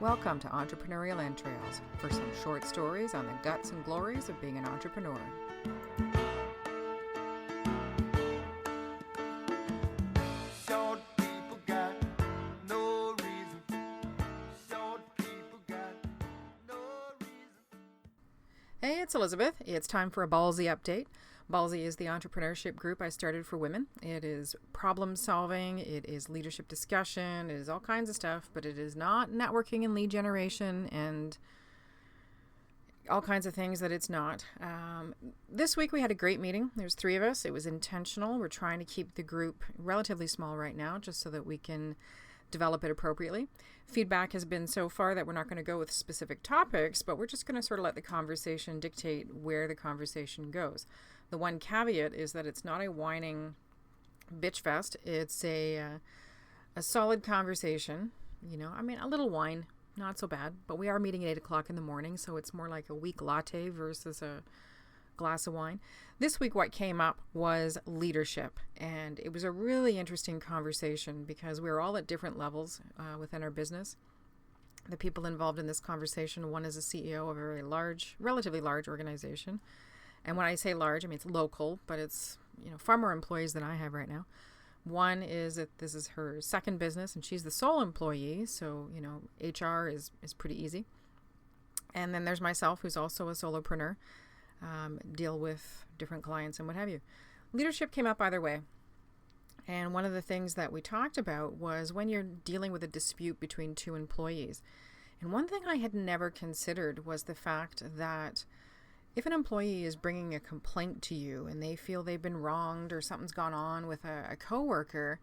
Welcome to Entrepreneurial Entrails for some short stories on the guts and glories of being an entrepreneur. Short people got no reason. Short people got no reason. Hey, it's Elizabeth. It's time for a Ballsy update. Ballsy is the entrepreneurship group I started for women. It is problem solving, it is leadership discussion, it is all kinds of stuff, but it is not networking and lead generation and all kinds of things that it's not. This week we had a great meeting. There's 3 of us. It was intentional. We're trying to keep the group relatively small right now just so that we can develop it appropriately. Feedback has been so far that we're not going to go with specific topics, but we're just going to sort of let the conversation dictate where the conversation goes. The one caveat is that it's not a whining bitch fest. It's a solid conversation. A little whine, not so bad, but we are meeting at 8 o'clock in the morning, so it's more like a weak latte versus a glass of wine. This week what came up was leadership, and it was a really interesting conversation because we were all at different levels within our business. The people involved in this conversation, one is a CEO of a very large, relatively large organization. And when I say large, I mean it's local, but it's far more employees than I have right now. One is that this is her second business and she's the sole employee, so HR is pretty easy. And then there's myself, who's also a solopreneur, deal with different clients and what have you. Leadership came up either way. And one of the things that we talked about was when you're dealing with a dispute between 2 employees. And one thing I had never considered was the fact that if an employee is bringing a complaint to you and they feel they've been wronged or something's gone on with a coworker,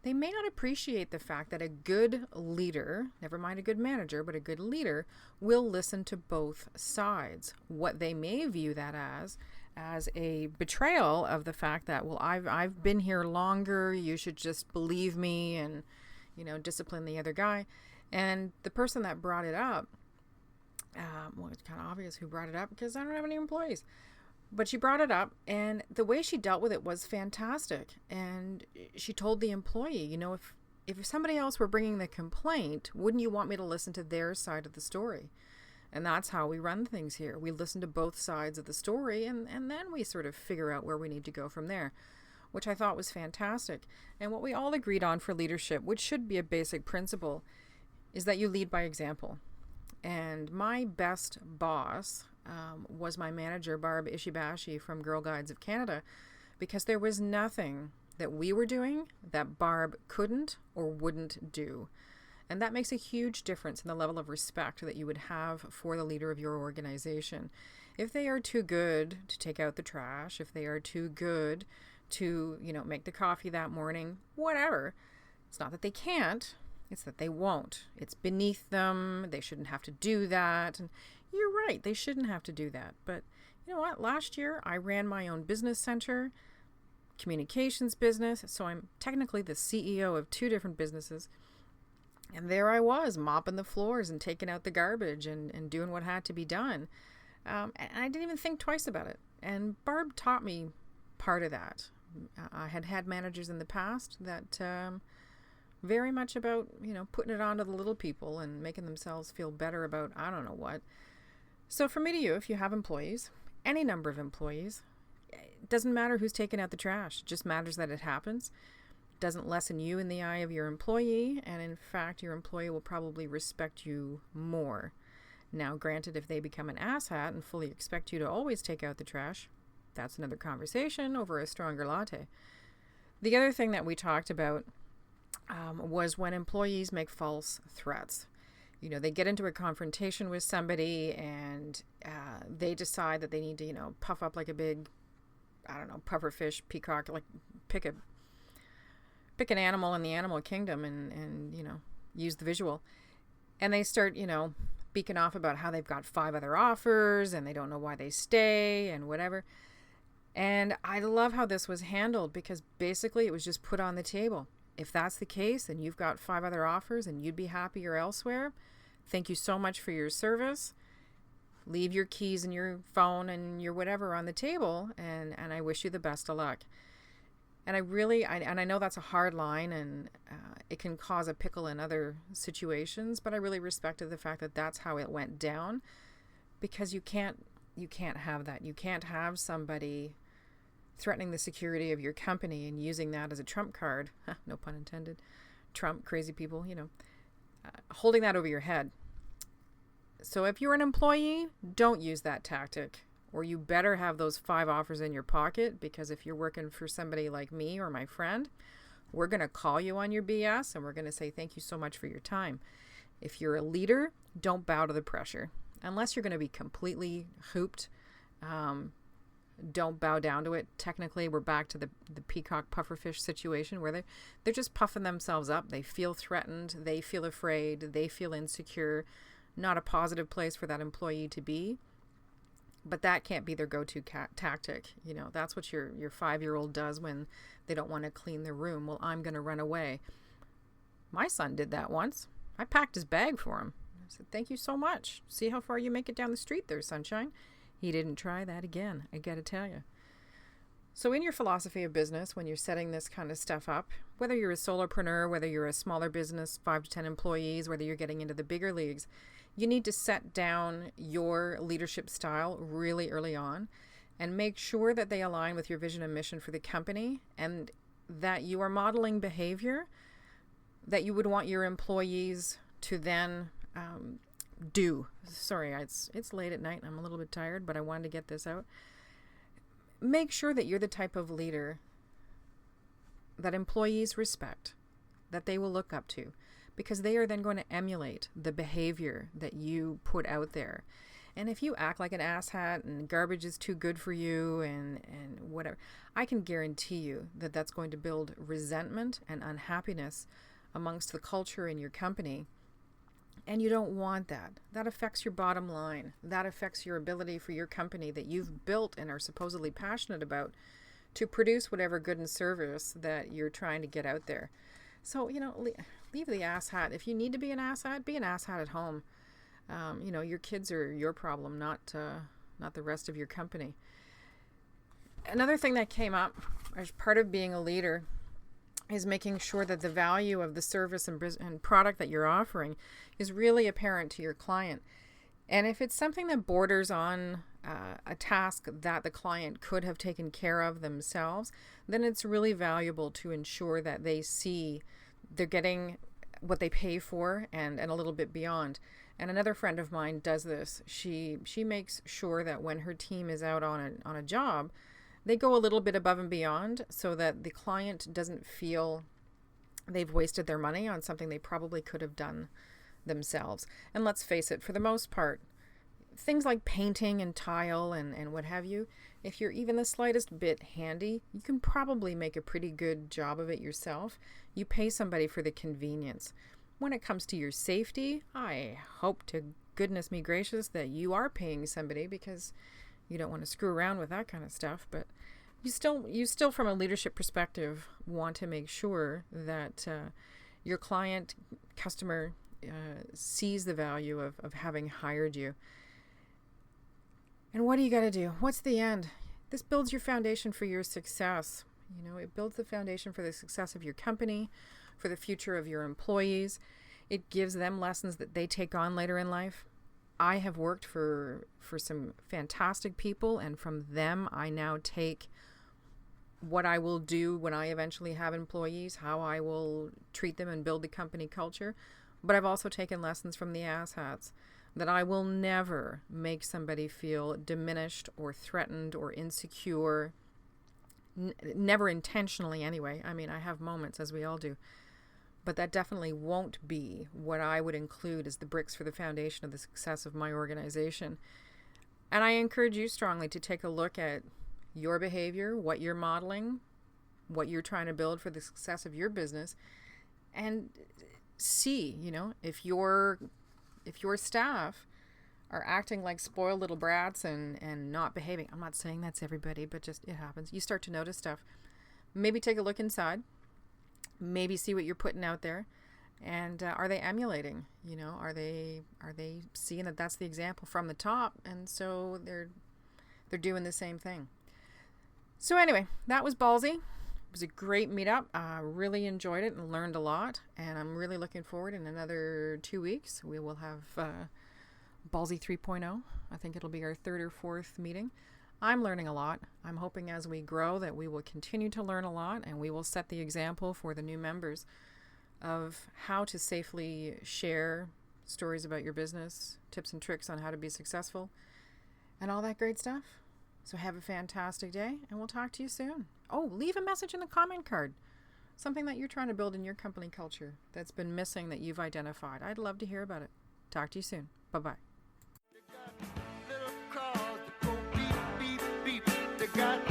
they may not appreciate the fact that a good leader, never mind a good manager, but a good leader will listen to both sides. What they may view that as a betrayal of the fact that, well, I've been here longer, you should just believe me and, discipline the other guy. And the person that brought it up, it's kind of obvious who brought it up because I don't have any employees. But she brought it up, and the way she dealt with it was fantastic. And she told the employee, if somebody else were bringing the complaint, wouldn't you want me to listen to their side of the story? And that's how we run things here. We listen to both sides of the story, and then we sort of figure out where we need to go from there, which I thought was fantastic. And what we all agreed on for leadership, which should be a basic principle, is that you lead by example. And my best boss was my manager, Barb Ishibashi from Girl Guides of Canada, because there was nothing that we were doing that Barb couldn't or wouldn't do. And that makes a huge difference in the level of respect that you would have for the leader of your organization. If they are too good to take out the trash, if they are too good to, make the coffee that morning, whatever, it's not that they can't. It's that they won't. It's beneath them. They shouldn't have to do that. And you're right. They shouldn't have to do that. But you know what? Last year, I ran my own business center, communications business. So I'm technically the CEO of 2 different businesses. And there I was, mopping the floors and taking out the garbage and doing what had to be done. And I didn't even think twice about it. And Barb taught me part of that. I had managers in the past that very much about, putting it on to the little people and making themselves feel better about I don't know what. So from me to you, if you have employees, any number of employees, it doesn't matter who's taking out the trash. It just matters that it happens. It doesn't lessen you in the eye of your employee. And in fact, your employee will probably respect you more. Now, granted, if they become an asshat and fully expect you to always take out the trash, that's another conversation over a stronger latte. The other thing that we talked about was when employees make false threats. They get into a confrontation with somebody and they decide that they need to, puff up like a big, pufferfish, peacock, like pick an animal in the animal kingdom and use the visual. And they start, beaking off about how they've got 5 other offers and they don't know why they stay and whatever. And I love how this was handled because basically it was just put on the table. If that's the case and you've got 5 other offers and you'd be happier elsewhere, thank you so much for your service. Leave your keys and your phone and your whatever on the table and I wish you the best of luck. And I know that's a hard line, and it can cause a pickle in other situations, but I really respected the fact that that's how it went down, because you can't have that. You can't have somebody threatening the security of your company and using that as a trump card, no pun intended, Trump, crazy people, holding that over your head. So if you're an employee, don't use that tactic, or you better have those 5 offers in your pocket, because if you're working for somebody like me or my friend, we're going to call you on your BS and we're going to say thank you so much for your time. If you're a leader, don't bow to the pressure. Unless you're going to be completely hooped, don't bow down to it. Technically, we're back to the peacock pufferfish situation where they're just puffing themselves up. They feel threatened. They feel afraid. They feel insecure. Not a positive place for that employee to be. But that can't be their go-to tactic. That's what your 5-year-old does when they don't want to clean their room. Well, I'm going to run away. My son did that once. I packed his bag for him. I said, thank you so much. See how far you make it down the street there, sunshine. He didn't try that again, I gotta tell you. So in your philosophy of business, when you're setting this kind of stuff up, whether you're a solopreneur, whether you're a smaller business, 5 to 10 employees, whether you're getting into the bigger leagues, you need to set down your leadership style really early on and make sure that they align with your vision and mission for the company, and that you are modeling behavior that you would want your employees to then do. Sorry, it's late at night and I'm a little bit tired, but I wanted to get this out. Make sure that you're the type of leader that employees respect, that they will look up to, because they are then going to emulate the behavior that you put out there. And if you act like an asshat and garbage is too good for you and whatever, I can guarantee you that that's going to build resentment and unhappiness amongst the culture in your company. And you don't want that. That affects your bottom line. That affects your ability for your company that you've built and are supposedly passionate about to produce whatever good and service that you're trying to get out there. So, leave the asshat. If you need to be an asshat, be an asshat at home. Your kids are your problem, not the rest of your company. Another thing that came up as part of being a leader is making sure that the value of the service and product that you're offering is really apparent to your client. And if it's something that borders on a task that the client could have taken care of themselves, then it's really valuable to ensure that they see they're getting what they pay for and a little bit beyond. And another friend of mine does this. She makes sure that when her team is out on a job, they go a little bit above and beyond so that the client doesn't feel they've wasted their money on something they probably could have done themselves. And let's face it, for the most part, things like painting and tile and what have you, if you're even the slightest bit handy, you can probably make a pretty good job of it yourself. You pay somebody for the convenience. When it comes to your safety, I hope to goodness me gracious that you are paying somebody, because you don't want to screw around with that kind of stuff. But you still from a leadership perspective want to make sure that your customer sees the value of having hired you. And what do you got to do? What's the end? This builds your foundation for your success. It builds the foundation for the success of your company, for the future of your employees. It gives them lessons that they take on later in life. I have worked for some fantastic people, and from them I now take what I will do when I eventually have employees, how I will treat them and build the company culture. But I've also taken lessons from the asshats, that I will never make somebody feel diminished or threatened or insecure, never intentionally anyway. I mean, I have moments, as we all do. But that definitely won't be what I would include as the bricks for the foundation of the success of my organization. And I encourage you strongly to take a look at your behavior, what you're modeling, what you're trying to build for the success of your business, and see, if your staff are acting like spoiled little brats and not behaving. I'm not saying that's everybody, but just it happens. You start to notice stuff. Maybe take a look inside. Maybe see what you're putting out there, and are they emulating? Are they seeing that that's the example from the top, and so they're doing the same thing. So anyway, that was ballsy. was a great meetup. I really enjoyed it and learned a lot. And I'm really looking forward in another 2 weeks. We will have Ballsy 3.0. I think it'll be our third or fourth meeting. I'm learning a lot. I'm hoping as we grow that we will continue to learn a lot, and we will set the example for the new members of how to safely share stories about your business, tips and tricks on how to be successful, and all that great stuff. So have a fantastic day, and we'll talk to you soon. Oh, leave a message in the comment card. Something that you're trying to build in your company culture that's been missing that you've identified. I'd love to hear about it. Talk to you soon. Bye-bye. Little cars that go beep, beep, beep. They got